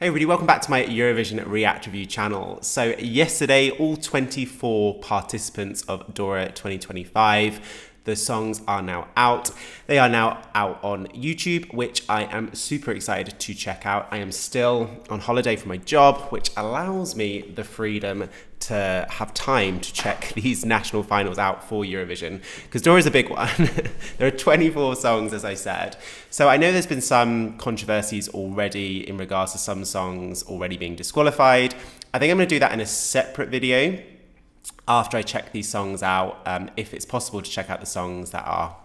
everybody, welcome back to my Eurovision React Review channel. So yesterday, all 24 participants of Dora 2025, the songs are now out. They are now out on YouTube, which I am super excited to check out. I am still on holiday from my job, which allows me the freedom to have time to check these national finals out for Eurovision, because Dora is a big one. There are 24 songs, as I said. So I know there's been some controversies already in regards to some songs already being disqualified. I think I'm going to do that in a separate video after I check these songs out, if it's possible to check out the songs that are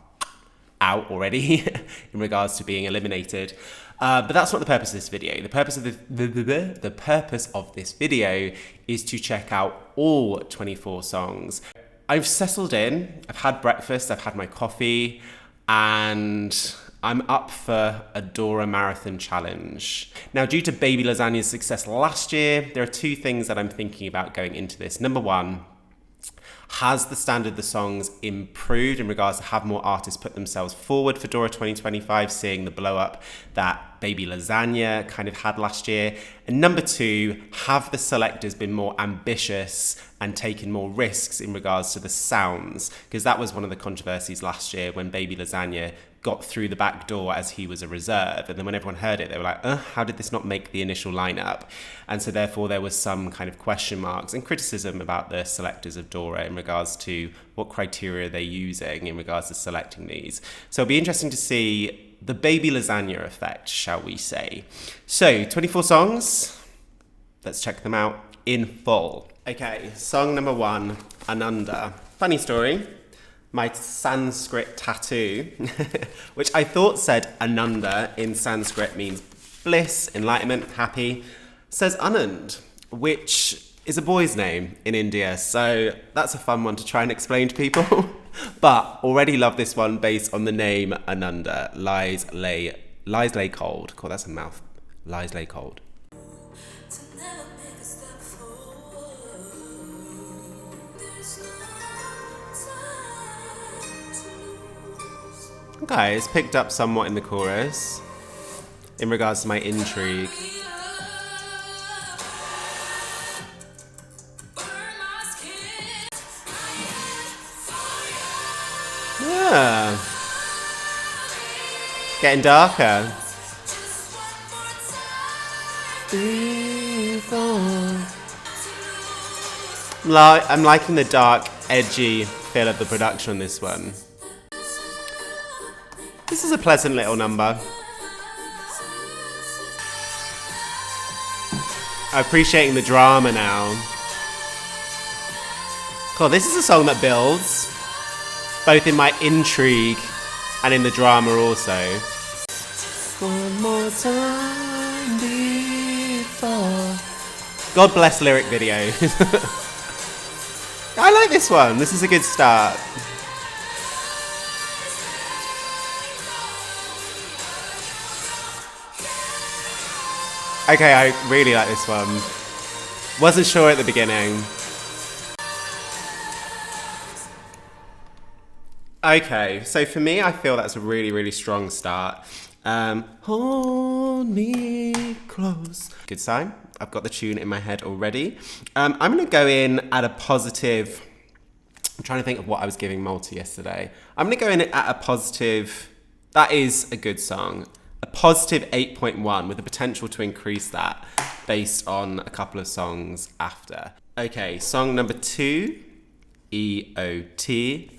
out already in regards to being eliminated. But that's not the purpose of this video. The purpose of the purpose of this video is to check out all 24 songs. I've settled in, I've had breakfast, I've had my coffee, and I'm up for a Dora marathon challenge. Now, due to Baby Lasagna's success last year, there are two things that I'm thinking about going into this. Number one, has the standard of the songs improved in regards to have more artists put themselves forward for Dora 2025, seeing the blow up that Baby Lasagna kind of had last year? And number two, have the selectors been more ambitious and taken more risks in regards to the sounds? Because that was one of the controversies last year when Baby Lasagna got through the back door as he was a reserve. And then when everyone heard it, they were like, how did this not make the initial lineup? And so therefore there was some kind of question marks and criticism about the selectors of Dora in regards to what criteria they're using in regards to selecting these. So it'll be interesting to see the Baby Lasagna effect, shall we say. So 24 songs, let's check them out in full. Okay, song number one, Ananda. Funny story. My Sanskrit tattoo, which I thought said Ananda in Sanskrit means bliss, enlightenment, happy, says Anand, which is a boy's name in India. So that's a fun one to try and explain to people. But already love this one based on the name Ananda. Lies lay cold. Cool, that's a mouth. Lies lay cold. Okay, it's picked up somewhat in the chorus in regards to my intrigue. Yeah. Getting darker. I'm liking the dark, edgy feel of the production on this one. This is a pleasant little number. I'm appreciating the drama now. Cool, this is a song that builds, both in my intrigue and in the drama also. One more time before. God bless lyric video. I like this one. This is a good start. Okay, I really like this one. Wasn't sure at the beginning. Okay, so for me, I feel that's a really, really strong start. Hold me close. Good sign. I've got the tune in my head already. I'm going to go in at a positive. I'm trying to think of what I was giving Malta yesterday. I'm going to go in at a positive. That is a good song. A positive 8.1 with the potential to increase that based on a couple of songs after. Okay, song number 2, EOT.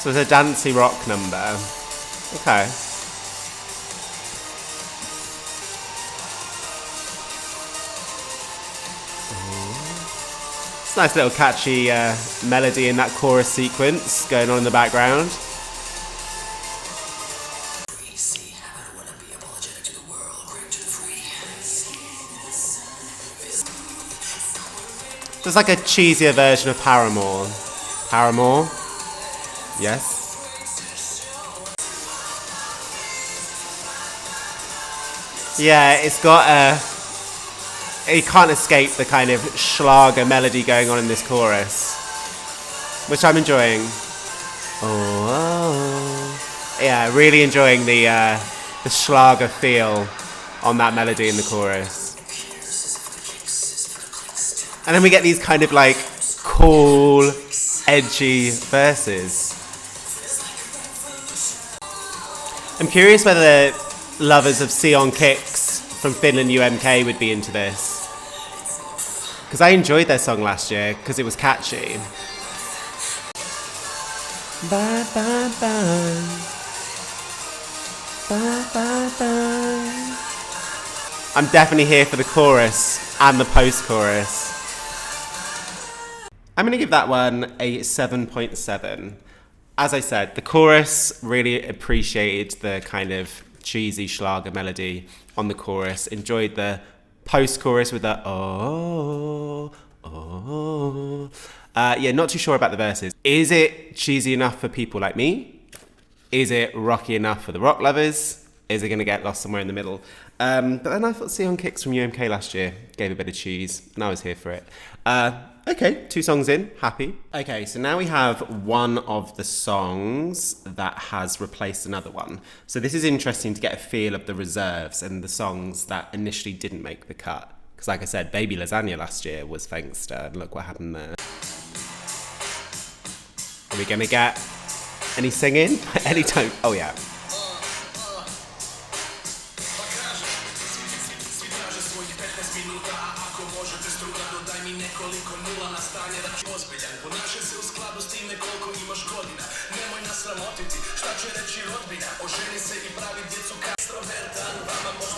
So it's a dancey rock number. Okay. It's a nice little catchy melody in that chorus sequence going on in the background. So it's like a cheesier version of Paramore. Paramore? Yes. Yeah, it's got a... You can't escape the kind of Schlager melody going on in this chorus, which I'm enjoying. Oh, oh. Yeah, really enjoying the Schlager feel on that melody in the chorus. And then we get these kind of like cool, edgy verses. I'm curious whether lovers of Sion Kicks from Finland UMK would be into this. Because I enjoyed their song last year because it was catchy. Bye, bye, bye. Bye, bye, bye. I'm definitely here for the chorus and the post-chorus. I'm going to give that one a 7.7. As I said, the chorus, really appreciated the kind of cheesy Schlager melody on the chorus. Enjoyed the post-chorus with the oh, oh. Yeah, not too sure about the verses. Is it cheesy enough for people like me? Is it rocky enough for the rock lovers? Is it going to get lost somewhere in the middle? But then I thought Sion Kicks from UMK last year gave a bit of cheese, and I was here for it. Okay, 2 songs in, happy. Okay, so now we have one of the songs that has replaced another one. So this is interesting to get a feel of the reserves and the songs that initially didn't make the cut. Because like I said, Baby Lasagna last year was Fenksta, and look what happened there. Are we going to get any singing? Any tone? Oh yeah.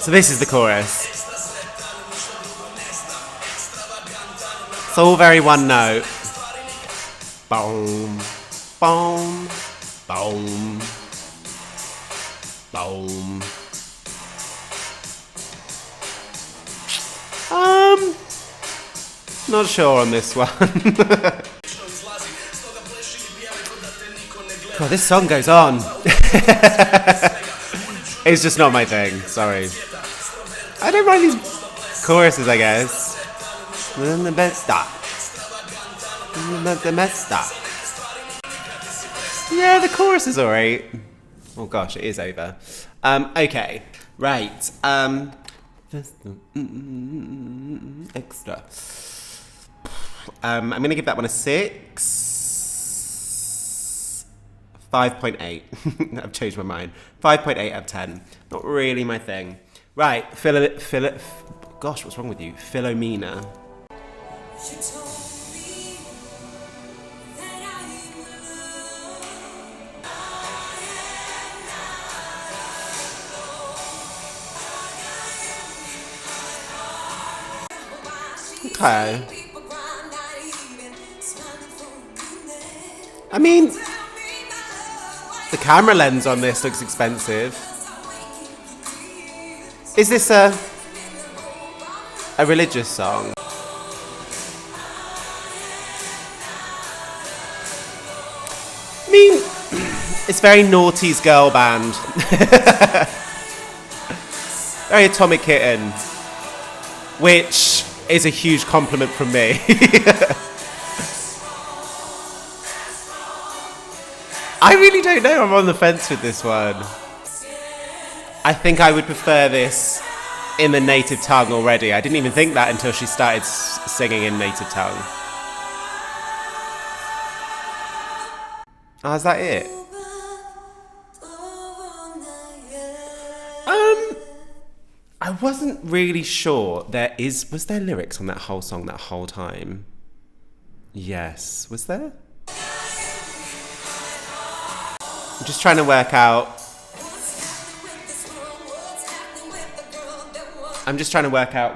So this is the chorus. It's all very one note. Boom, boom, boom, boom. Not sure on this one. God, this song goes on. It's just not my thing, sorry. I don't mind these choruses, I guess. The best stop. The best stop. Yeah, the chorus is alright. Oh gosh, it is over. Okay, right. Extra. I'm going to give that one a 6. 5.8. I've changed my mind. 5.8 out of 10. Not really my thing. Right, gosh, what's wrong with you? Filomena. Okay. I mean, the camera lens on this looks expensive. Is this a religious song? I mean, it's very naughty's girl band. Very Atomic Kitten, which is a huge compliment from me. I really don't know. I'm on the fence with this one. I think I would prefer this in the native tongue already. I didn't even think that until she started singing in native tongue. Oh, is that it? I wasn't really sure. Was there lyrics on that whole song that whole time? Yes. Was there? I'm just trying to work out.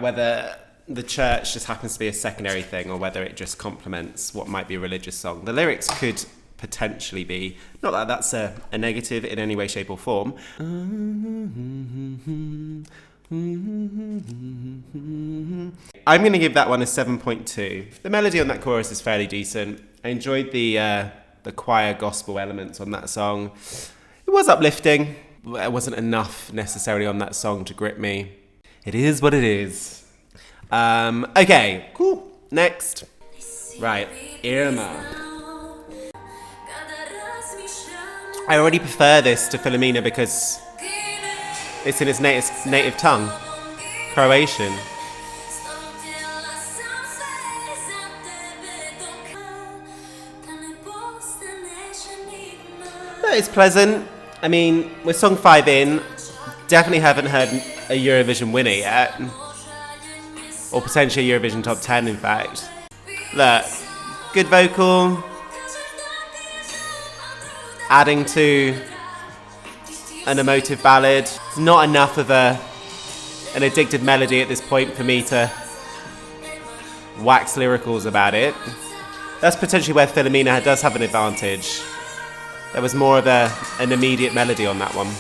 Whether the church just happens to be a secondary thing or whether it just complements what might be a religious song. The lyrics could potentially be, not that that's a negative in any way, shape or form. I'm going to give that one a 7.2. The melody on that chorus is fairly decent. I enjoyed the choir gospel elements on that song. It was uplifting. There wasn't enough necessarily on that song to grip me. It is what it is. Okay, cool. Next. Right, Irma. I already prefer this to Filomena because it's in its native tongue, Croatian. It's pleasant. I mean, we're song 5 in. Definitely haven't heard a Eurovision winner yet. Or potentially a Eurovision top 10, in fact. Look, good vocal. Adding to an emotive ballad. It's not enough of an addictive melody at this point for me to wax lyricals about it. That's potentially where Filomena does have an advantage. There was more of an immediate melody on that one.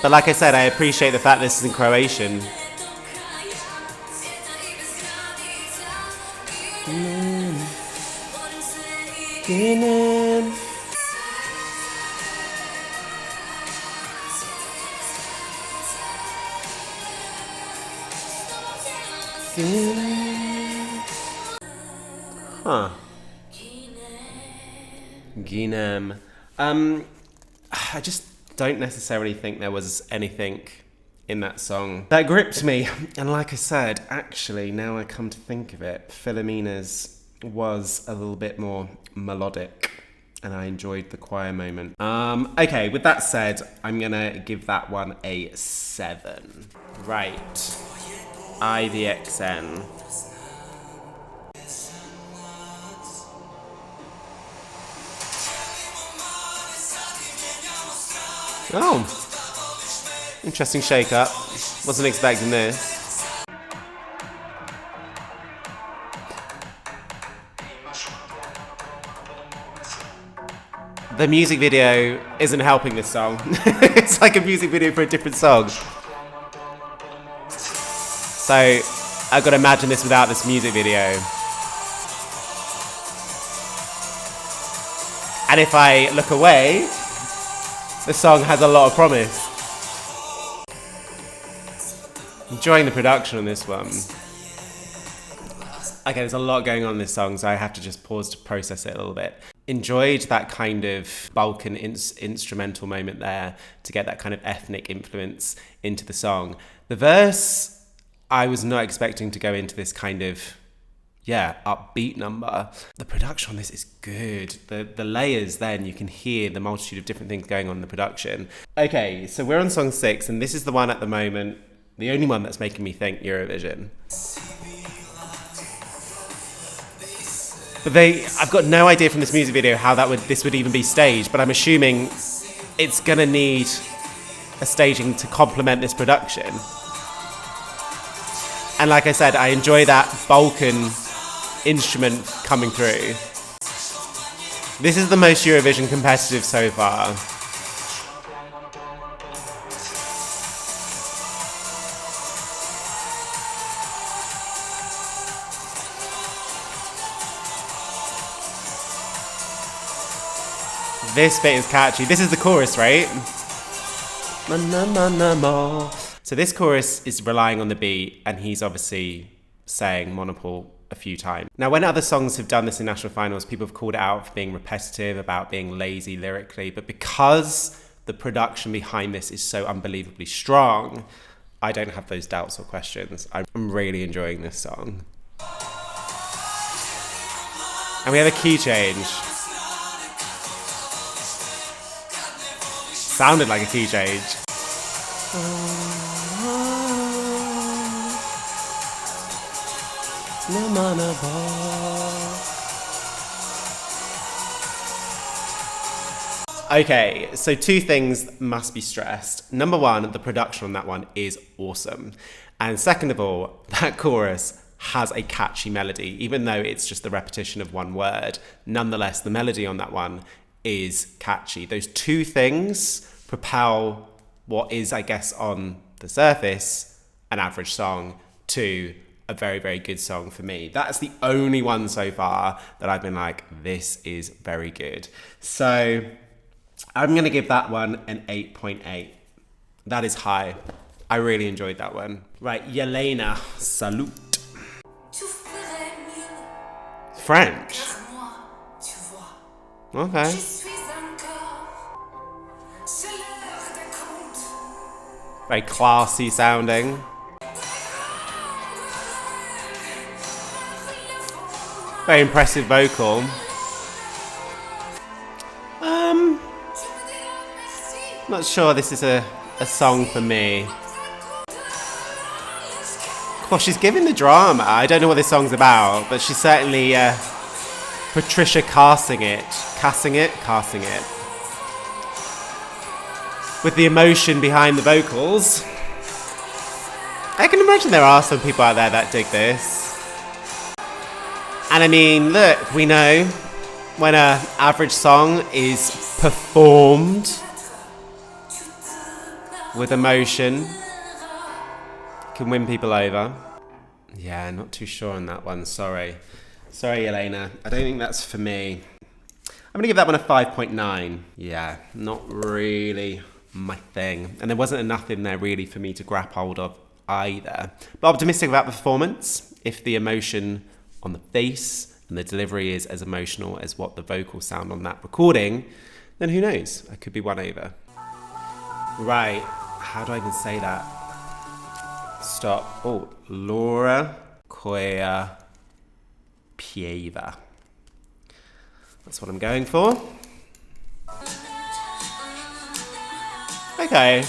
But like I said, I appreciate the fact this is in Croatian. Huh. Ginem. I just don't necessarily think there was anything in that song that gripped me. And like I said, actually, now I come to think of it, Filomena's was a little bit more melodic and I enjoyed the choir moment. Okay, with that said, I'm gonna give that one a 7. Right. Ivnx. Oh, interesting shake-up. Wasn't expecting this. The music video isn't helping this song. It's like a music video for a different song. So, I've got to imagine this without this music video. And if I look away, the song has a lot of promise. Enjoying the production on this one. Okay, there's a lot going on in this song, so I have to just pause to process it a little bit. Enjoyed that kind of Balkan instrumental moment there to get that kind of ethnic influence into the song. The verse, I was not expecting to go into this kind of upbeat number. The production on this is good. The layers then, you can hear the multitude of different things going on in the production. Okay, so we're on song 6, and this is the one at the moment, the only one that's making me think Eurovision. But I've got no idea from this music video how this would even be staged, but I'm assuming it's gonna need a staging to complement this production. And like I said, I enjoy that Balkan instrument coming through. This is the most Eurovision competitive so far. This bit is catchy. This is the chorus, right? So this chorus is relying on the beat, and he's obviously saying Monopol a few times. Now, when other songs have done this in national finals, people have called it out for being repetitive, about being lazy lyrically, but because the production behind this is so unbelievably strong, I don't have those doubts or questions. I'm really enjoying this song. And we have a key change. Sounded like a key change. Okay, so 2 things must be stressed. Number 1, the production on that one is awesome. And second of all, that chorus has a catchy melody, even though it's just the repetition of one word. Nonetheless, the melody on that one is catchy. Those 2 things propel what is, I guess, on the surface, an average song to a very, very good song for me. That's the only one so far that I've been like, this is very good. So I'm going to give that one an 8.8. That is high. I really enjoyed that one. Right, Jelena, Salut. French. Okay. Very classy sounding. Very impressive vocal. Not sure this is a song for me. Well, she's giving the drama. I don't know what this song's about, but she's certainly Patricia casting it. With the emotion behind the vocals. I can imagine there are some people out there that dig this. And I mean, look, we know when an average song is performed with emotion, can win people over. Yeah, not too sure on that one, sorry. Sorry, Jelena, I don't think that's for me. I'm gonna give that one a 5.9. Yeah, not really my thing. And there wasn't enough in there really for me to grab hold of either. But optimistic about the performance. If the emotion on the face and the delivery is as emotional as what the vocals sound on that recording, then who knows? I could be won over. Right, how do I even say that? Stop. Oh, Laurakojapjeva. That's what I'm going for. Okay.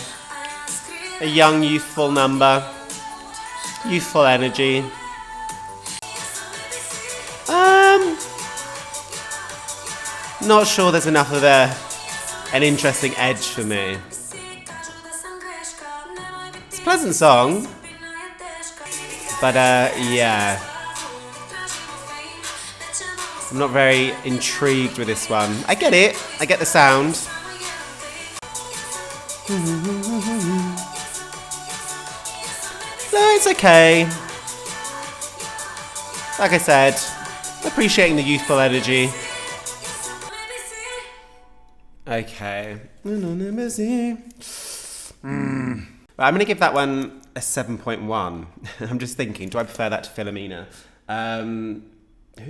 A young, youthful number. Youthful energy. Not sure there's enough of an interesting edge for me. It's a pleasant song. But yeah. I'm not very intrigued with this one. I get it. I get the sound. No, it's okay. Like I said, appreciating the youthful energy. Okay. But I'm going to give that one a 7.1. I'm just thinking, do I prefer that to Filomena? Who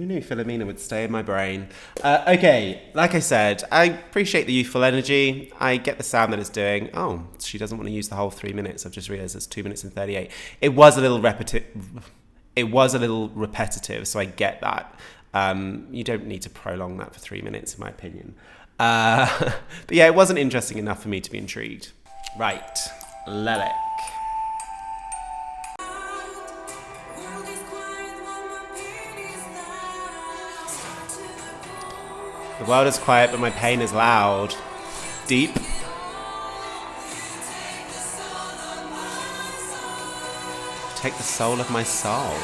knew Filomena would stay in my brain? Okay, like I said, I appreciate the youthful energy. I get the sound that it's doing. Oh, she doesn't want to use the whole 3 minutes. I've just realised it's 2 minutes and 38. It was a little repetitive, so I get that. You don't need to prolong that for 3 minutes, in my opinion. But yeah, it wasn't interesting enough for me to be intrigued. Right, Lelek. The world is quiet, but my pain is loud. Deep. Take the soul of my soul.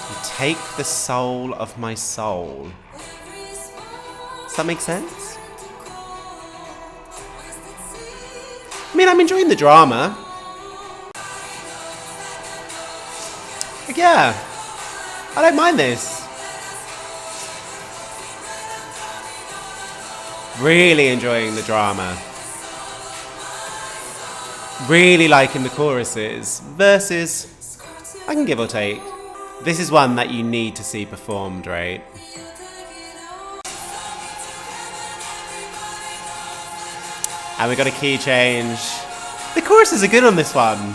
You take the soul of my soul. Does that make sense? I mean, I'm enjoying the drama. Like, yeah, I don't mind this. Really enjoying the drama. Really liking the choruses. Verses, I can give or take. This is one that you need to see performed, right? And we got a key change. The choruses are good on this one.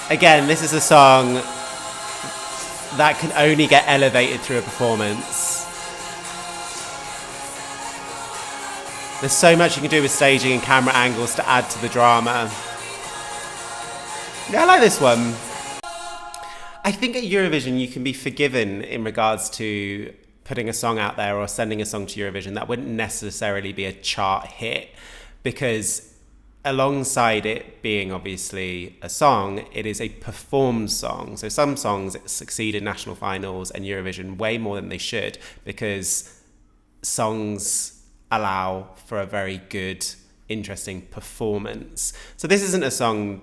Again, this is a song that can only get elevated through a performance. There's so much you can do with staging and camera angles to add to the drama. Yeah, I like this one. I think at Eurovision you can be forgiven in regards to putting a song out there or sending a song to Eurovision that wouldn't necessarily be a chart hit, because alongside it being obviously a song, it is a performed song. So some songs succeed in national finals and Eurovision way more than they should, because songs allow for a very good, interesting performance. So this isn't a song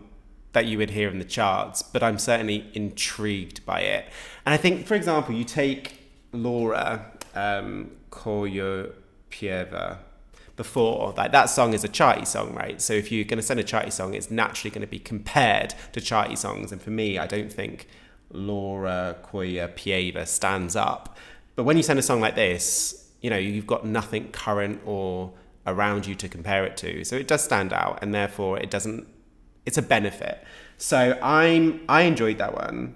that you would hear in the charts, but I'm certainly intrigued by it. And I think, for example, you take Laurakojapjeva. Before, like, that song is a charty song, right? So if you're going to send a charty song, it's naturally going to be compared to charty songs. And for me, I don't think Laurakojapjeva stands up. But when you send a song like this, you know, you've got nothing current or around you to compare it to. So it does stand out, and therefore it's a benefit. So I enjoyed that one.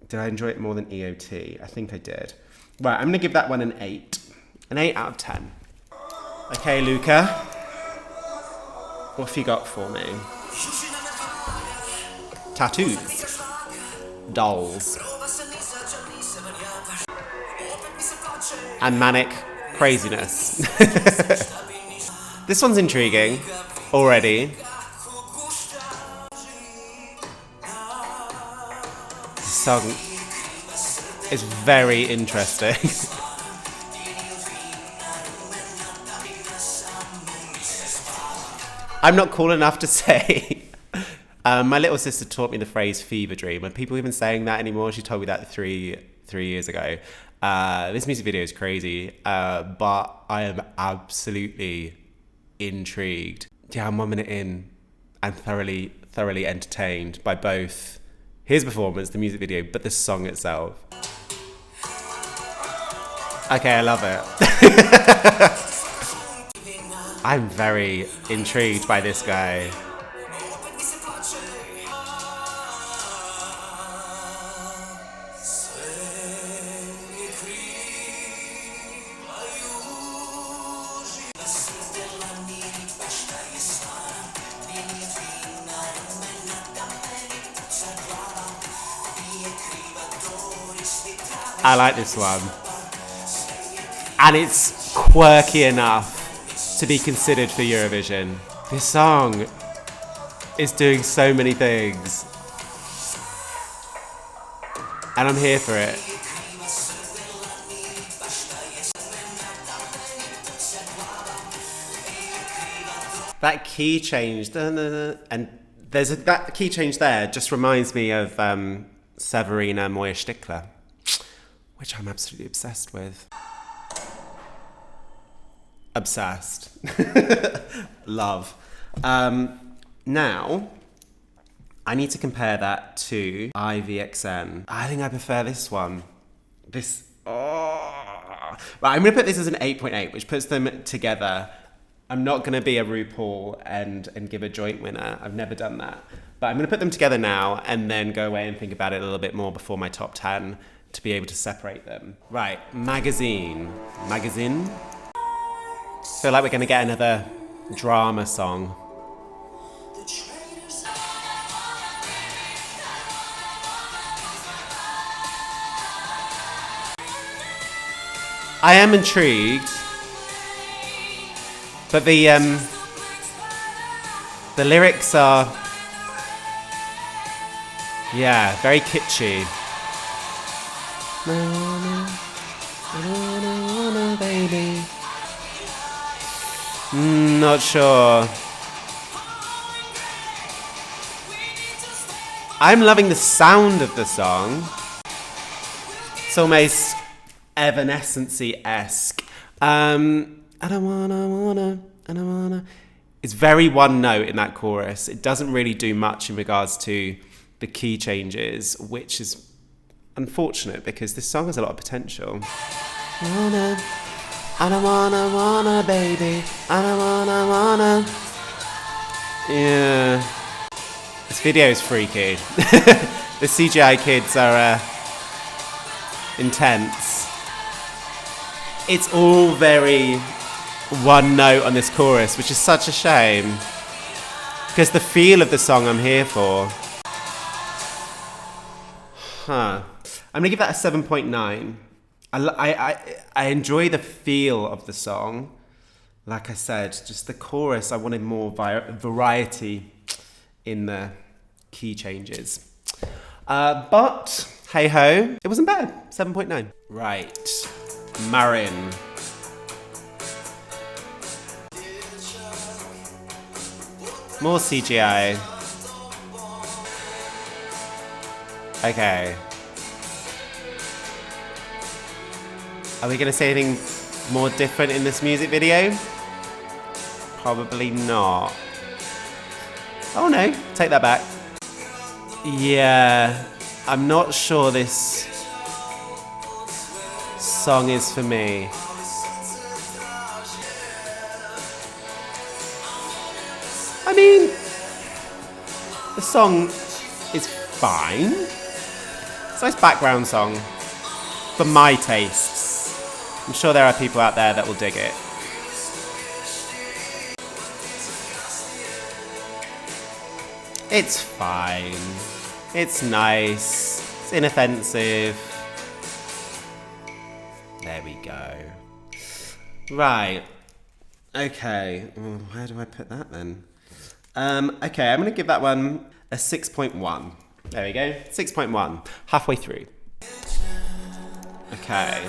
Did I enjoy it more than EOT? I think I did. Right, I'm gonna give that one an 8. An 8 out of 10. Okay, Luka. What have you got for me? Tattoos. Dolls. And manic craziness. This one's intriguing already. This song is very interesting. I'm not cool enough to say. My little sister taught me the phrase fever dream. Are people even saying that anymore? She told me that three years ago. This music video is crazy, but I am absolutely intrigued. Yeah, I'm 1 minute in and thoroughly entertained by both his performance, the music video, but the song itself. Okay, I love it. I'm very intrigued by this guy. I like this one. And it's quirky enough to be considered for Eurovision. This song is doing so many things. And I'm here for it. That key change, and that key change there just reminds me of Severina Moja Stickler, which I'm absolutely obsessed with. Obsessed. Love. Now, I need to compare that to Ivnx. I think I prefer this one. Right, I'm going to put this as an 8.8, which puts them together. I'm not going to be a RuPaul and give a joint winner. I've never done that. But I'm going to put them together now and then go away and think about it a little bit more before my top 10 to be able to separate them. Right, Magazin. Magazin? Feel like we're going to get another drama song. I am intrigued, but the lyrics are, yeah, very kitschy. Baby. Not sure. I'm loving the sound of the song. It's almost Evanescence-esque. I don't wanna. It's very one note in that chorus. It doesn't really do much in regards to the key changes, which is unfortunate because this song has a lot of potential. I don't wanna, baby. I don't wanna. Yeah. This video is freaky. The CGI kids are intense. It's all very one note on this chorus, which is such a shame. Because the feel of the song I'm here for. I'm gonna give that a 7.9. I enjoy the feel of the song. Like I said, just the chorus, I wanted more variety in the key changes. But, hey ho, it wasn't bad. 7.9. Right, Marin. More CGI. Okay. Are we going to say anything more different in this music video? Probably not. Oh no, take that back. Yeah, I'm not sure this song is for me. I mean, the song is fine. It's a nice background song for my tastes. I'm sure there are people out there that will dig it. It's fine. It's nice. It's inoffensive. There we go. Right. Okay. Where do I put that then? Okay, I'm going to give that one a 6.1. There we go. 6.1. Halfway through. Okay.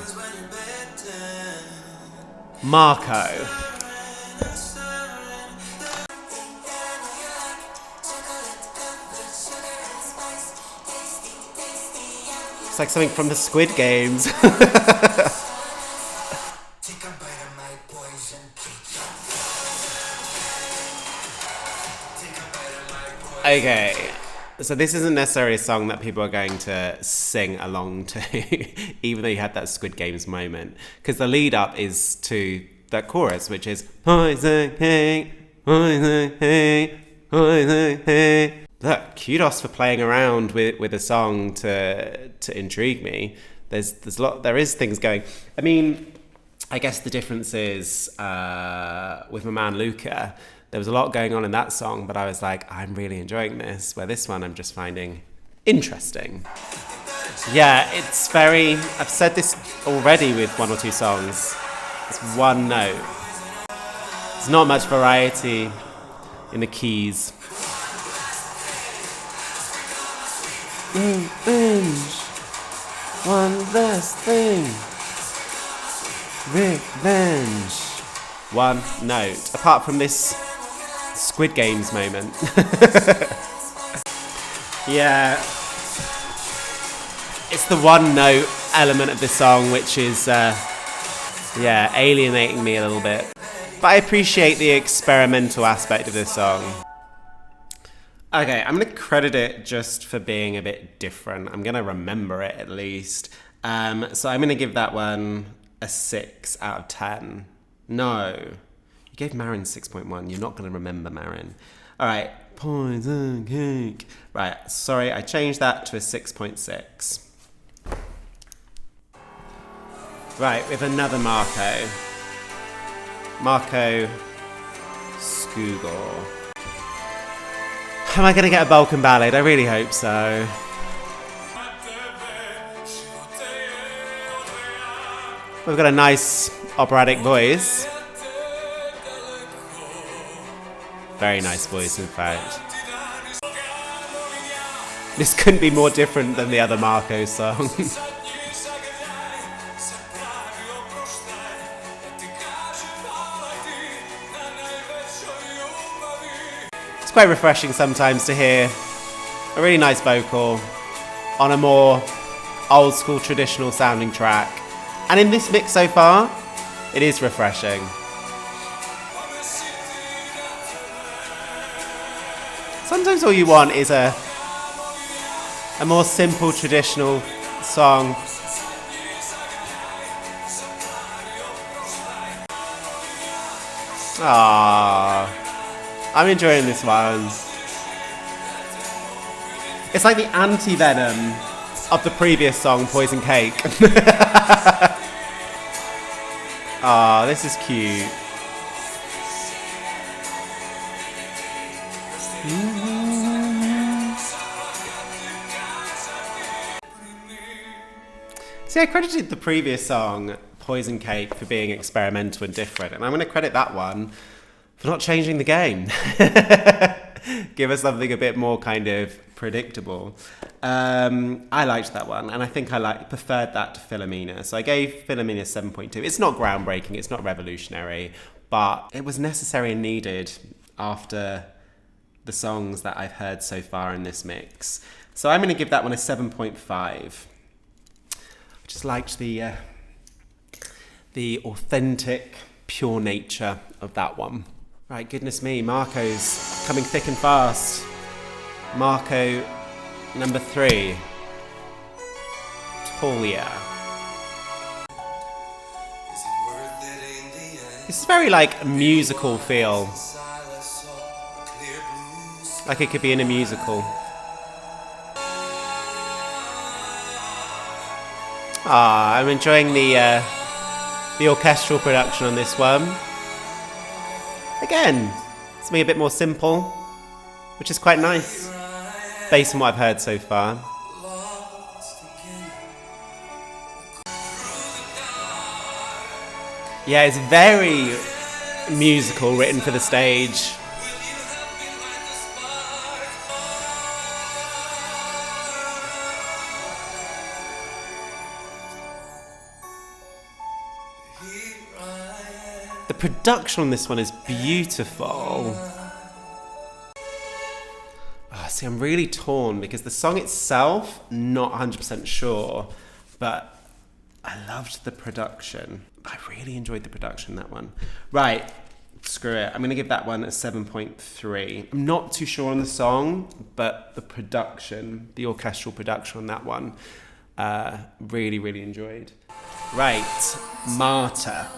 Marko. It's like something from the Squid Games. Okay, so this isn't necessarily a song that people are going to sing along to, even though you had that Squid Games moment, because the lead up is to that chorus, which is look, kudos for playing around with a song to intrigue me. There is things going. I mean, I guess the difference is with my man Luka. There was a lot going on in that song, but I was like, I'm really enjoying this. Where this one I'm just finding interesting. Yeah, it's very... I've said this already with one or two songs. It's one note. There's not much variety in the keys. Revenge. One last thing. Revenge. One note. Apart from this Squid Games moment. Yeah. It's the one note element of the song which is, alienating me a little bit. But I appreciate the experimental aspect of this song. Okay, I'm going to credit it just for being a bit different. I'm going to remember it at least. So I'm going to give that one a 6 out of 10. No. You gave Marin 6.1. You're not going to remember Marin. All right. Poison cake. Right. Sorry, I changed that to a 6.6. Right, with another Marko. Marko Škugor. Am I going to get a Balkan ballad? I really hope so. We've got a nice operatic voice. Very nice voice, in fact. This couldn't be more different than the other Marko song. It's quite refreshing sometimes to hear a really nice vocal on a more old school traditional sounding track. And in this mix so far, it is refreshing. Sometimes all you want is a more simple traditional song. Ah, I'm enjoying this one. It's like the anti-venom of the previous song, Poison Cake. Ah, this is cute. See, I credited the previous song, Poison Cake, for being experimental and different, and I'm going to credit that one for not changing the game. Give us something a bit more kind of predictable. I liked that one, and I think I preferred that to Filomena. So I gave Filomena 7.2. It's not groundbreaking, it's not revolutionary, but it was necessary and needed after the songs that I've heard so far in this mix. So I'm going to give that one a 7.5. I just liked the authentic, pure nature of that one. Right, goodness me, Marko's coming thick and fast. Marko number 3. Tolia. This is very like musical feel. Like it could be in a musical. I'm enjoying the orchestral production on this one. Again, something a bit more simple, which is quite nice, based on what I've heard so far. Yeah, it's very musical, written for the stage. The production on this one is beautiful. See, I'm really torn because the song itself, not 100% sure, but I loved the production. I really enjoyed the production, that one. Right, screw it. I'm going to give that one a 7.3. I'm not too sure on the song, but the production, the orchestral production on that one, really, really enjoyed. Right, Marta.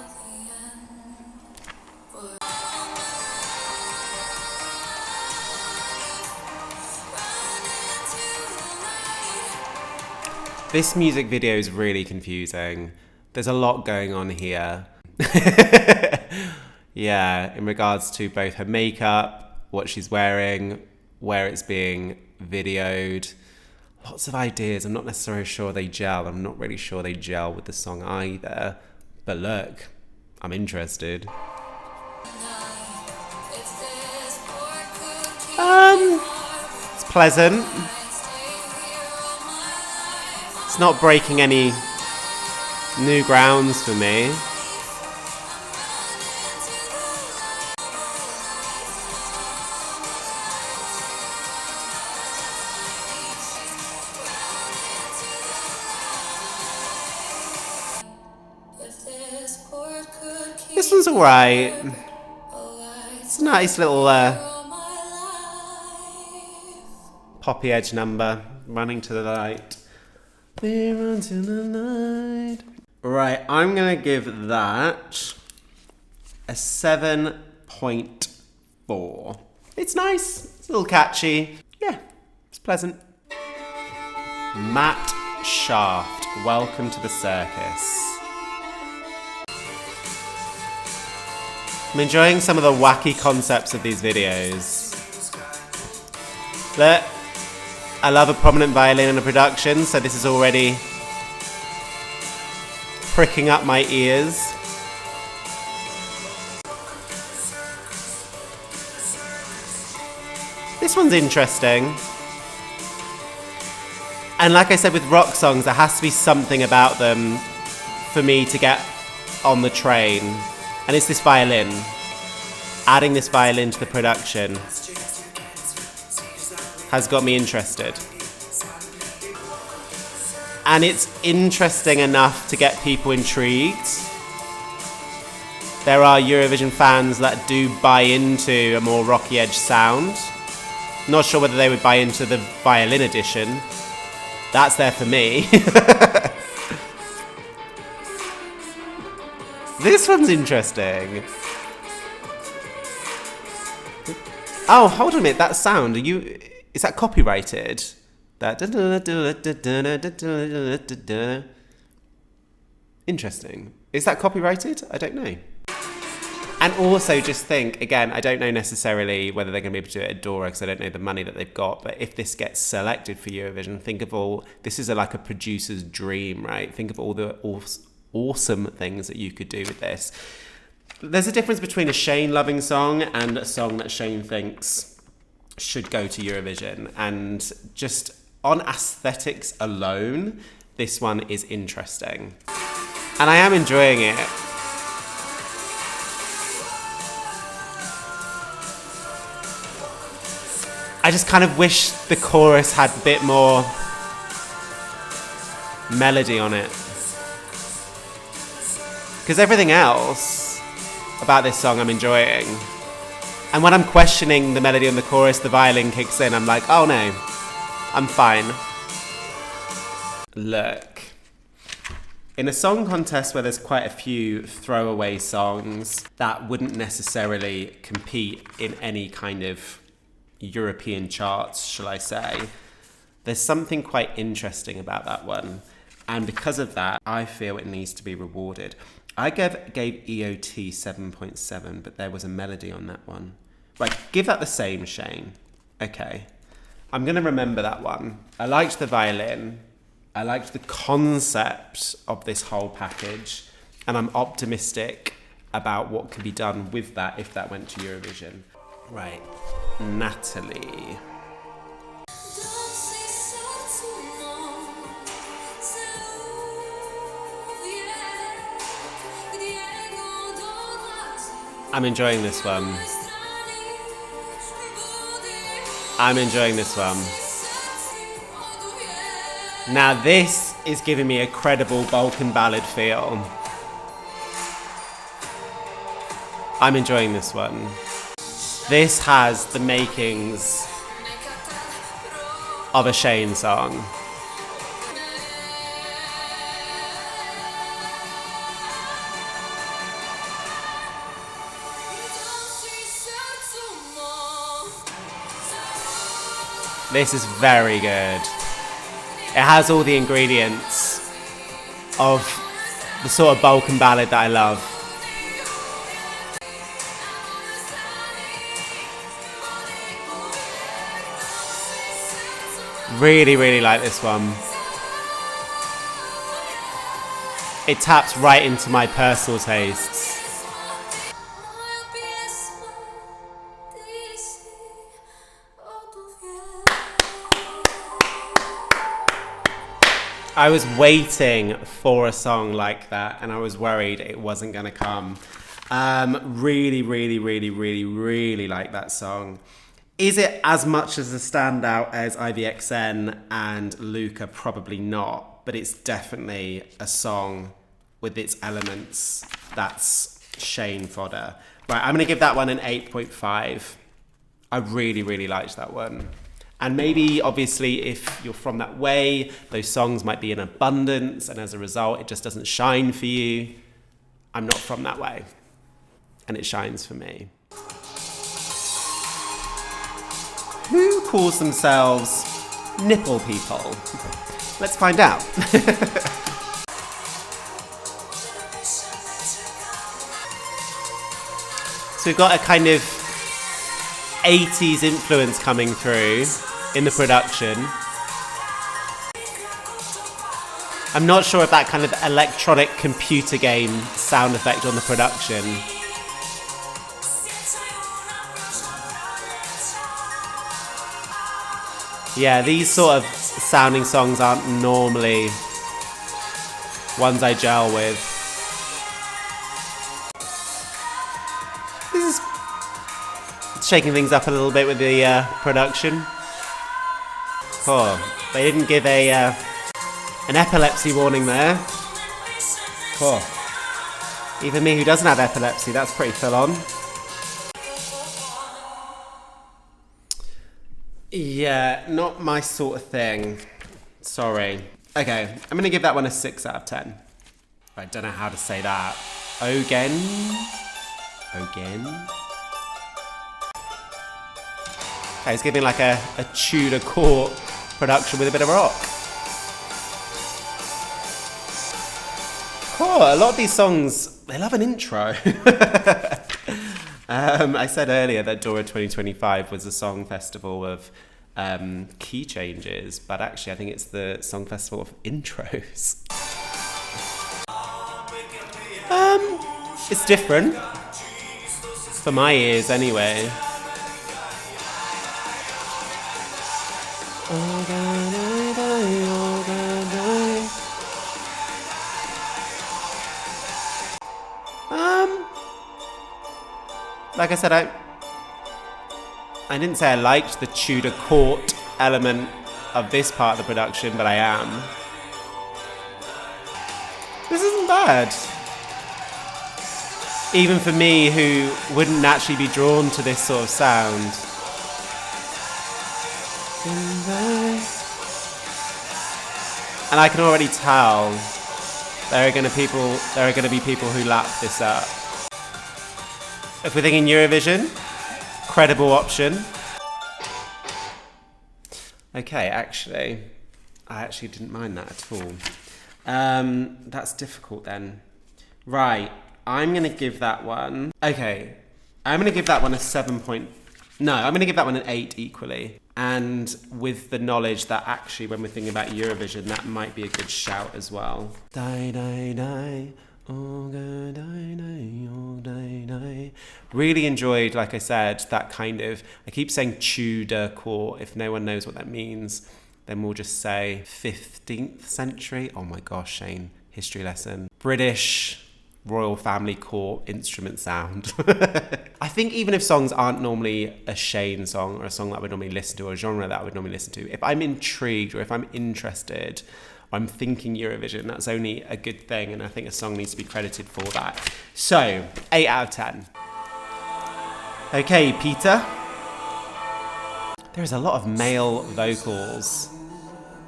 This music video is really confusing. There's a lot going on here. Yeah, in regards to both her makeup, what she's wearing, where it's being videoed. Lots of ideas. I'm not necessarily sure they gel. I'm not really sure they gel with the song either. But look, I'm interested. It's pleasant. It's not breaking any new grounds for me. This one's alright. It's a nice little poppy edge number, Running to the Light. We run to the light. Right, I'm gonna give that a 7.4. It's nice, it's a little catchy. Yeah, it's pleasant. Matt Shaft, welcome to the circus. I'm enjoying some of the wacky concepts of these videos. Look, I love a prominent violin in a production, so this is already pricking up my ears. This one's interesting. And like I said with rock songs, there has to be something about them for me to get on the train. And it's this violin. Adding this violin to the production has got me interested. And it's interesting enough to get people intrigued. There are Eurovision fans that do buy into a more rocky edge sound. Not sure whether they would buy into the violin edition. That's there for me. This one's interesting. Oh, hold on a minute, that sound, is that copyrighted? That interesting. Is that copyrighted? I don't know. And also just think, again, I don't know necessarily whether they're going to be able to do it at Dora because I don't know the money that they've got, but if this gets selected for Eurovision, think of all, this is like a producer's dream, right? Think of all the awesome things that you could do with this. There's a difference between a Shane-loving song and a song that Shane thinks should go to Eurovision. And just on aesthetics alone, this one is interesting. And I am enjoying it. I just kind of wish the chorus had a bit more melody on it. Because everything else about this song I'm enjoying. And when I'm questioning the melody on the chorus, the violin kicks in. I'm like, oh no, I'm fine. Look, In a song contest where there's quite a few throwaway songs that wouldn't necessarily compete in any kind of European charts, shall I say, there's something quite interesting about that one. And because of that, I feel it needs to be rewarded. I gave EOT 7.7, but there was a melody on that one. Right, give that the same, Shane. Okay. I'm going to remember that one. I liked the violin. I liked the concept of this whole package. And I'm optimistic about what can be done with that if that went to Eurovision. Right, Natalie. I'm enjoying this one. I'm enjoying this one. Now this is giving me a credible Balkan ballad feel. I'm enjoying this one. This has the makings of a Shane song. This is very good. It has all the ingredients of the sort of Balkan ballad that I love. Really, really like this one. It taps right into my personal tastes. I was waiting for a song like that and I was worried it wasn't going to come. Really, really, really, really, really like that song. Is it as much as a standout as Ivnx and Luka? Probably not, but it's definitely a song with its elements that's Shane fodder. Right, I'm going to give that one an 8.5. I really, really liked that one. And maybe, obviously, if you're from that way, those songs might be in abundance, and as a result, it just doesn't shine for you. I'm not from that way, and it shines for me. Who calls themselves nipple people? Let's find out. So we've got a kind of 80s influence coming through in the production. I'm not sure if that kind of electronic computer game sound effect on the production. Yeah, these sort of sounding songs aren't normally ones I gel with. This is shaking things up a little bit with the production. Oh, they didn't give an epilepsy warning there. Oh, even me who doesn't have epilepsy, that's pretty full on. Yeah, not my sort of thing. Sorry. Okay, I'm going to give that one a 6 out of 10. I don't know how to say that. Again? Okay, it's giving like a Tudor court production with a bit of rock. Cool, a lot of these songs, they love an intro. I said earlier that Dora 2025 was a song festival of key changes, but actually I think it's the song festival of intros. It's different, for my ears anyway. Like I said, I didn't say I liked the Tudor court element of this part of the production, but I am. This isn't bad. Even for me, who wouldn't naturally be drawn to this sort of sound. And I can already tell There are gonna be people who lap this up. If we're thinking Eurovision, credible option. Okay, I actually didn't mind that at all. That's difficult then. Right, I'm gonna give that one. Okay, I'm gonna give that one a 7 point. No, I'm gonna give that one an 8 equally. And with the knowledge that actually when we're thinking about Eurovision, that might be a good shout as well. Die, die, die. Really enjoyed, like I said, that kind of, I keep saying Tudor court. If no one knows what that means, then we'll just say 15th century. Oh my gosh, Shane, history lesson. British royal family court instrument sound. I think even if songs aren't normally a Shane song or a song that I would normally listen to or a genre that I would normally listen to, if I'm intrigued or if I'm interested, I'm thinking Eurovision, that's only a good thing, and I think a song needs to be credited for that. So, 8 out of 10. Okay, Peter. There's a lot of male vocals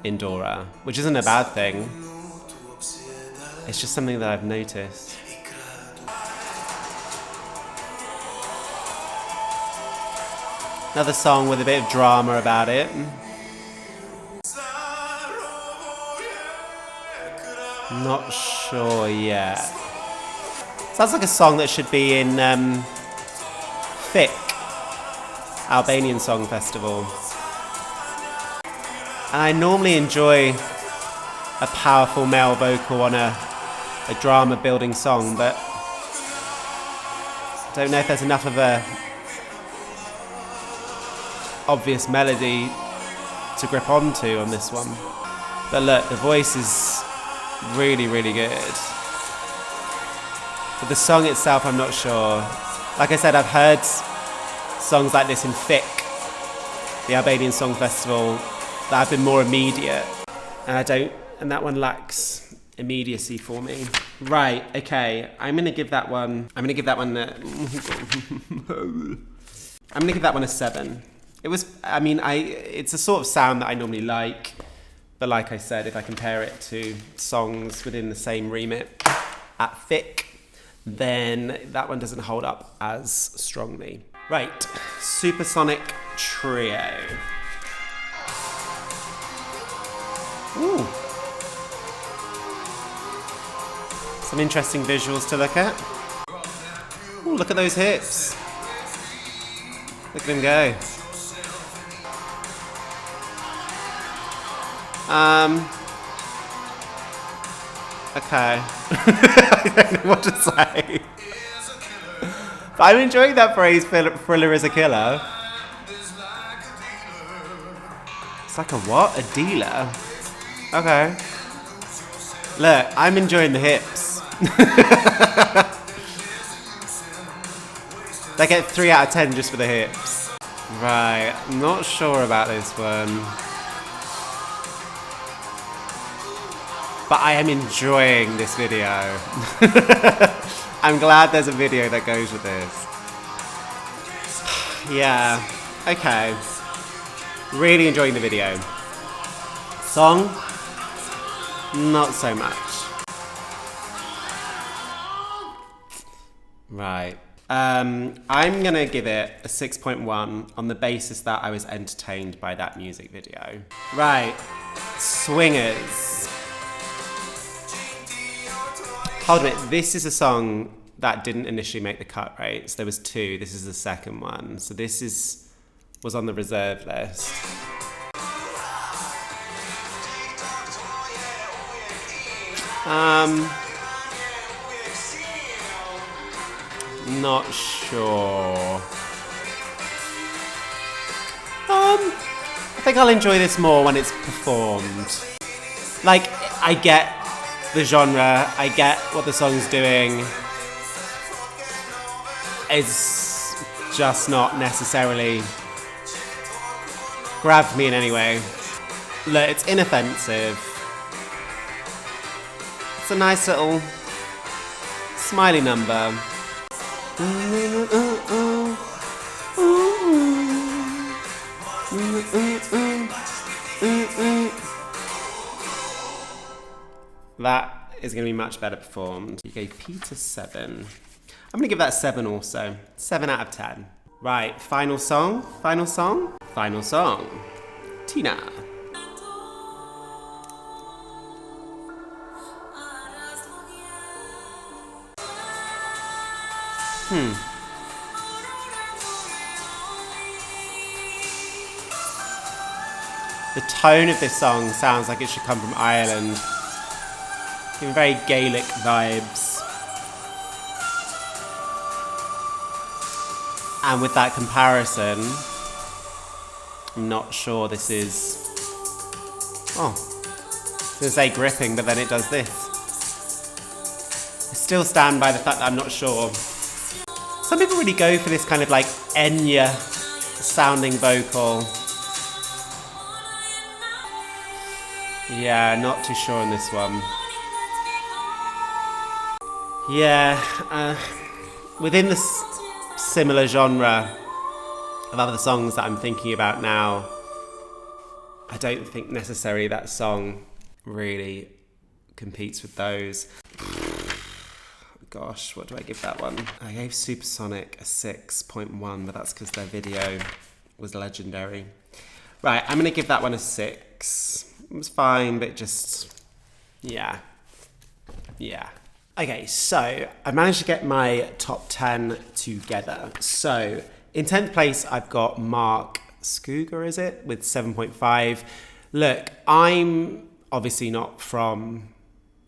in Dora, which isn't a bad thing. It's just something that I've noticed. Another song with a bit of drama about it. Not sure yet. Sounds like a song that should be in Fik, Albanian Song Festival. And I normally enjoy a powerful male vocal on a drama building song, but I don't know if there's enough of a obvious melody to grip onto on this one. But look, the voice is really, really good. But the song itself, I'm not sure. Like I said, I've heard songs like this in Fik, the Albanian Song Festival, that have been more immediate. And that one lacks immediacy for me. Right, okay, I'm gonna give that one a 7. It's a sort of sound that I normally like, but like I said, if I compare it to songs within the same remit at Fik, then that one doesn't hold up as strongly. Right, Supersonic Trio. Ooh. Some interesting visuals to look at. Ooh, look at those hips. Look at them go. Okay. I don't know what to say. But I'm enjoying that phrase, thriller is a killer. It's like a what? A dealer? Okay. Look, I'm enjoying the hips. They get 3 out of 10 just for the hips. Right, I'm not sure about this one. But I am enjoying this video. I'm glad there's a video that goes with this. Yeah, okay. Really enjoying the video. Song, not so much. Right. I'm gonna give it a 6.1 on the basis that I was entertained by that music video. Right, Swingers. Hold a minute, this is a song that didn't initially make the cut, right? So there was 2, this is the second one. So this was on the reserve list. Not sure. I think I'll enjoy this more when it's performed. Like, I get the genre, I get what the song's doing. It's just not necessarily grabbed me in any way. Look, it's inoffensive. It's a nice little smiley number. That is going to be much better performed. You gave Peter 7. I'm going to give that 7 also. 7 out of 10. Right, final song. Tina. The tone of this song sounds like it should come from Ireland. Giving very Gaelic vibes. And with that comparison, I'm not sure this is... Oh, I was going to say gripping, but then it does this. I still stand by the fact that I'm not sure. Some people really go for this kind of like Enya sounding vocal. Yeah, not too sure on this one. Yeah, within the similar genre of other songs that I'm thinking about now, I don't think necessarily that song really competes with those. Gosh, what do I give that one? I gave Supersonic a 6.1, but that's because their video was legendary. Right, I'm going to give that one a 6. It was fine, but just, yeah. Okay, so I managed to get my top 10 together. So in 10th place, I've got Marko Škugor, is it? With 7.5. Look, I'm obviously not from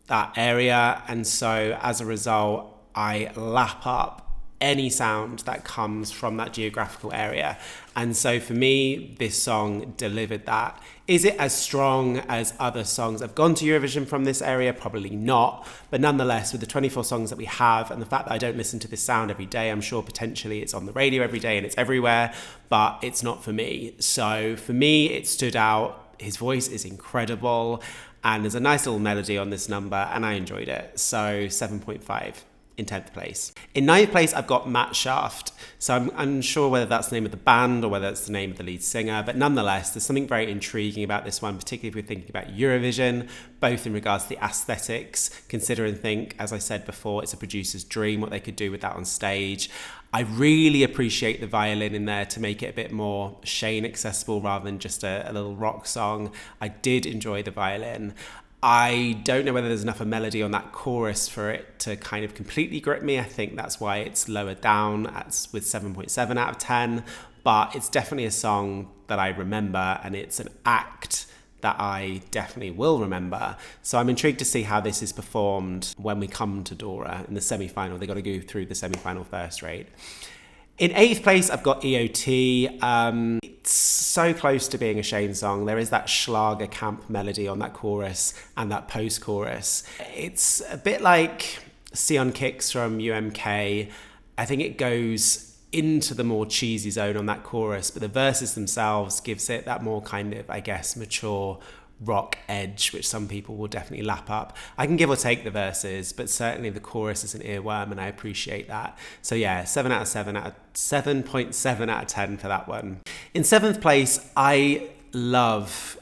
that area, and so as a result, I lap up any sound that comes from that geographical area. And so for me, this song delivered that. Is it as strong as other songs that have gone to Eurovision from this area? Probably not. But nonetheless, with the 24 songs that we have and the fact that I don't listen to this sound every day, I'm sure potentially it's on the radio every day and it's everywhere, but it's not for me. So for me, it stood out. His voice is incredible and there's a nice little melody on this number and I enjoyed it. So 7.5. In 10th place. In 9th place, I've got Matt Shaft. So I'm unsure whether that's the name of the band or whether it's the name of the lead singer, but nonetheless, there's something very intriguing about this one, particularly if we're thinking about Eurovision, both in regards to the aesthetics. Consider and think, as I said before, it's a producer's dream, what they could do with that on stage. I really appreciate the violin in there to make it a bit more Shane accessible rather than just a little rock song. I did enjoy the violin. I don't know whether there's enough of melody on that chorus for it to kind of completely grip me. I think that's why it's lower down with 7.7 out of 10. But it's definitely a song that I remember and it's an act that I definitely will remember. So I'm intrigued to see how this is performed when we come to Dora in the semi-final. They've got to go through the semi-final first, right? In 8th place, I've got EOT. It's so close to being a Shane song. There is that Schlager camp melody on that chorus and that post-chorus. It's a bit like Sion Kicks from UMK. I think it goes into the more cheesy zone on that chorus, but the verses themselves gives it that more kind of, I guess, mature rock edge, which some people will definitely lap up. I can give or take the verses, but certainly the chorus is an earworm and I appreciate that. So yeah, 7.7 out of 10 for that one. In 7th place, I love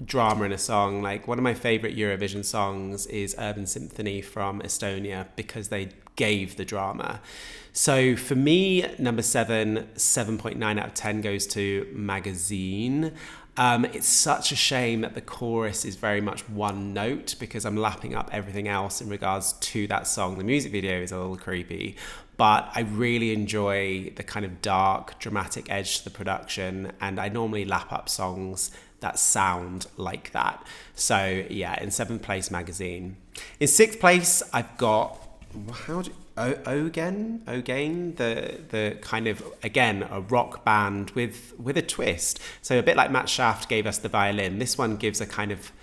drama in a song. Like one of my favorite Eurovision songs is Urban Symphony from Estonia because they gave the drama. So for me, number 7.9 out of 10 goes to Magazin. It's such a shame that the chorus is very much one note because I'm lapping up everything else in regards to that song. The music video is a little creepy, but I really enjoy the kind of dark, dramatic edge to the production, and I normally lap up songs that sound like that. So yeah, in 7th place, Magazin. In 6th place, I've got, Ogain, the kind of, again, a rock band with a twist. So a bit like Matt Shaft gave us the violin, this one gives a kind of,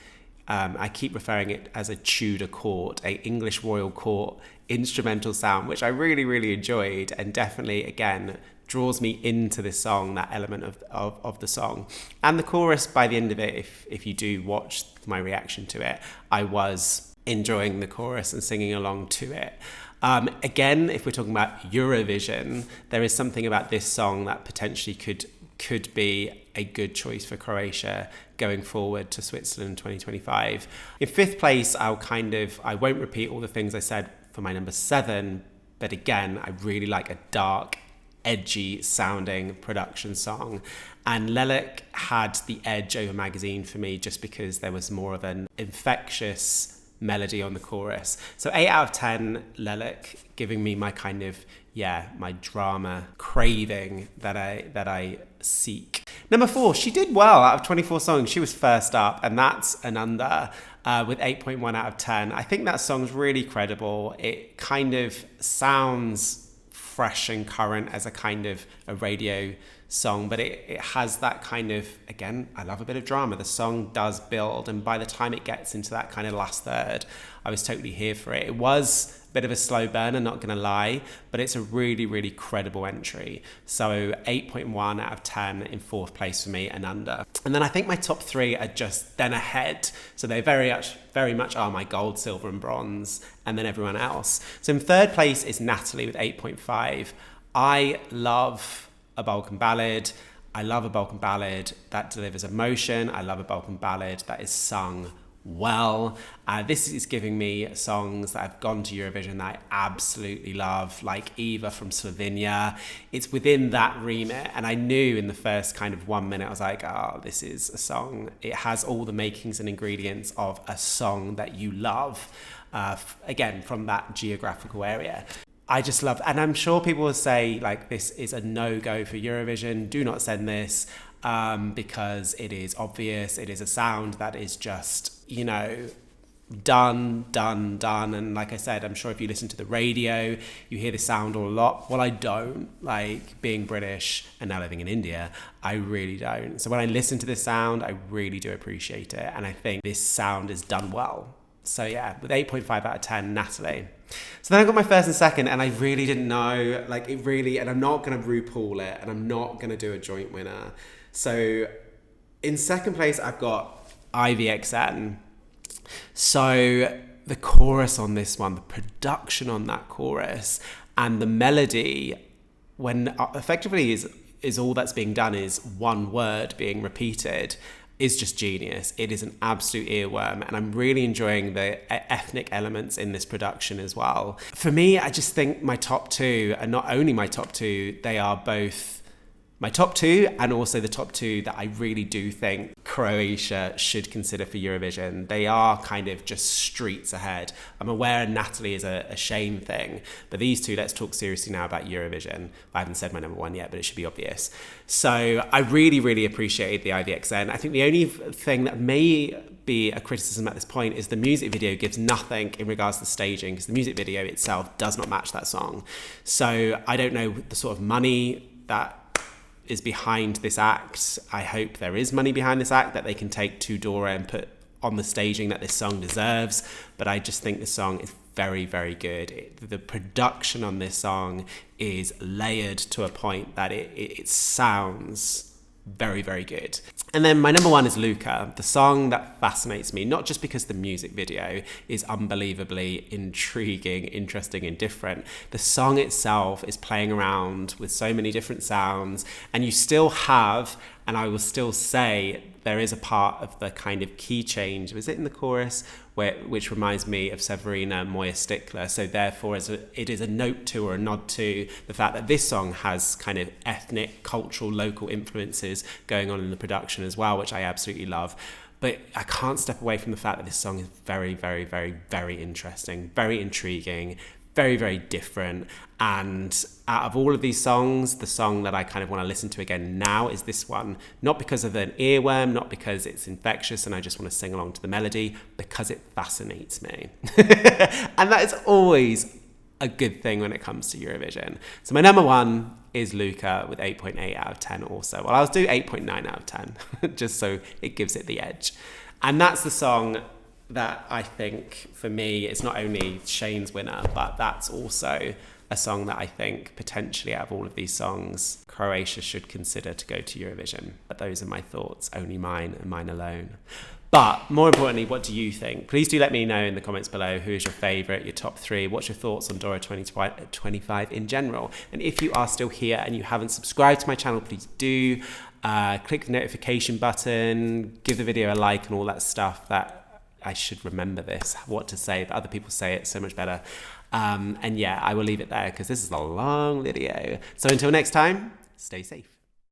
I keep referring it as a Tudor court, a English royal court instrumental sound, which I really, really enjoyed and definitely, again, draws me into this song, that element of the song. And the chorus, by the end of it, if you do watch my reaction to it, I was enjoying the chorus and singing along to it. Again, if we're talking about Eurovision, there is something about this song that potentially could could be a good choice for Croatia going forward to Switzerland 2025. In fifth place, I won't repeat all the things I said for my number 7, but again, I really like a dark, edgy sounding production song. And Lelek had the edge over Magazin for me just because there was more of an infectious melody on the chorus. So 8 out of 10, Lelek, giving me my kind of, my drama craving that I seek. Number 4, she did well out of 24 songs. She was first up, and that's Ananda with 8.1 out of 10. I think that song's really credible. It kind of sounds fresh and current as a kind of a radio song, but it has that kind of, again, I love a bit of drama. The song does build, and by the time it gets into that kind of last third, I was totally here for it. It was a bit of a slow burner, not gonna lie, but it's a really, really credible entry. So 8.1 out of 10 in 4th place for me, Ananda. And then I think my top 3 are just then ahead. So they very much are my gold, silver and bronze, and then everyone else. So in 3rd place is Natalie with 8.5. I love a Balkan ballad. I love a Balkan ballad that delivers emotion. I love a Balkan ballad that is sung well. This is giving me songs that have gone to Eurovision that I absolutely love, like Eva from Slovenia. It's within that remit, and I knew in the first kind of 1 minute, I was like, this is a song. It has all the makings and ingredients of a song that you love, again, from that geographical area. I just love, and I'm sure people will say, like, this is a no-go for Eurovision. Do not send this because it is obvious. It is a sound that is just, done. And like I said, I'm sure if you listen to the radio, you hear the sound a lot. Well, I don't. Like, being British and now living in India, I really don't. So when I listen to this sound, I really do appreciate it. And I think this sound is done well. So yeah, with 8.5 out of 10, Natalie. So then I got my 1st and 2nd, and I really didn't know, and I'm not going to RuPaul it, and I'm not going to do a joint winner. So in 2nd place, I've got Ivnx. So the chorus on this one, the production on that chorus, and the melody, when effectively is all that's being done is one word being repeated, is just genius. It is an absolute earworm, and I'm really enjoying the ethnic elements in this production as well. For me, I just think my top 2 are not only my top 2, they are both my top 2 and also the top 2 that I really do think Croatia should consider for Eurovision. They are kind of just streets ahead. I'm aware Natalie is a shame thing, but these 2, let's talk seriously now about Eurovision. I haven't said my number 1 yet, but it should be obvious. So I really, really appreciated the Ivnx. I think the only thing that may be a criticism at this point is the music video gives nothing in regards to the staging, because the music video itself does not match that song. So I don't know the sort of money that is behind this act. I hope there is money behind this act that they can take to Dora and put on the staging that this song deserves. But I just think the song is very, very good. The production on this song is layered to a point that it sounds very, very good. And then my number 1 is Luka, the song that fascinates me, not just because the music video is unbelievably intriguing, interesting, and different. The song itself is playing around with so many different sounds, and you still have, and I will still say, there is a part of the kind of key change, was it in the chorus, which reminds me of Severina Moya Stickler. So therefore, it is a note to or a nod to the fact that this song has kind of ethnic, cultural, local influences going on in the production as well, which I absolutely love. But I can't step away from the fact that this song is very, very, very, very interesting, very intriguing, very, very different. And out of all of these songs, the song that I kind of want to listen to again now is this one. Not because of an earworm, not because it's infectious and I just want to sing along to the melody, because it fascinates me. And that is always a good thing when it comes to Eurovision. So my number 1 is Luka with 8.8 out of 10 also. Well, I'll do 8.9 out of 10, just so it gives it the edge. And that's the song that I think, for me, it's not only Shane's winner, but that's also a song that I think potentially out of all of these songs, Croatia should consider to go to Eurovision. But those are my thoughts, only mine and mine alone. But more importantly, what do you think? Please do let me know in the comments below who is your favourite, your top three. What's your thoughts on Dora 2025 in general? And if you are still here and you haven't subscribed to my channel, please do. Click the notification button, give the video a like and all that stuff. That I should remember this, what to say, but other people say it so much better. And yeah, I will leave it there because this is a long video. So until next time, stay safe.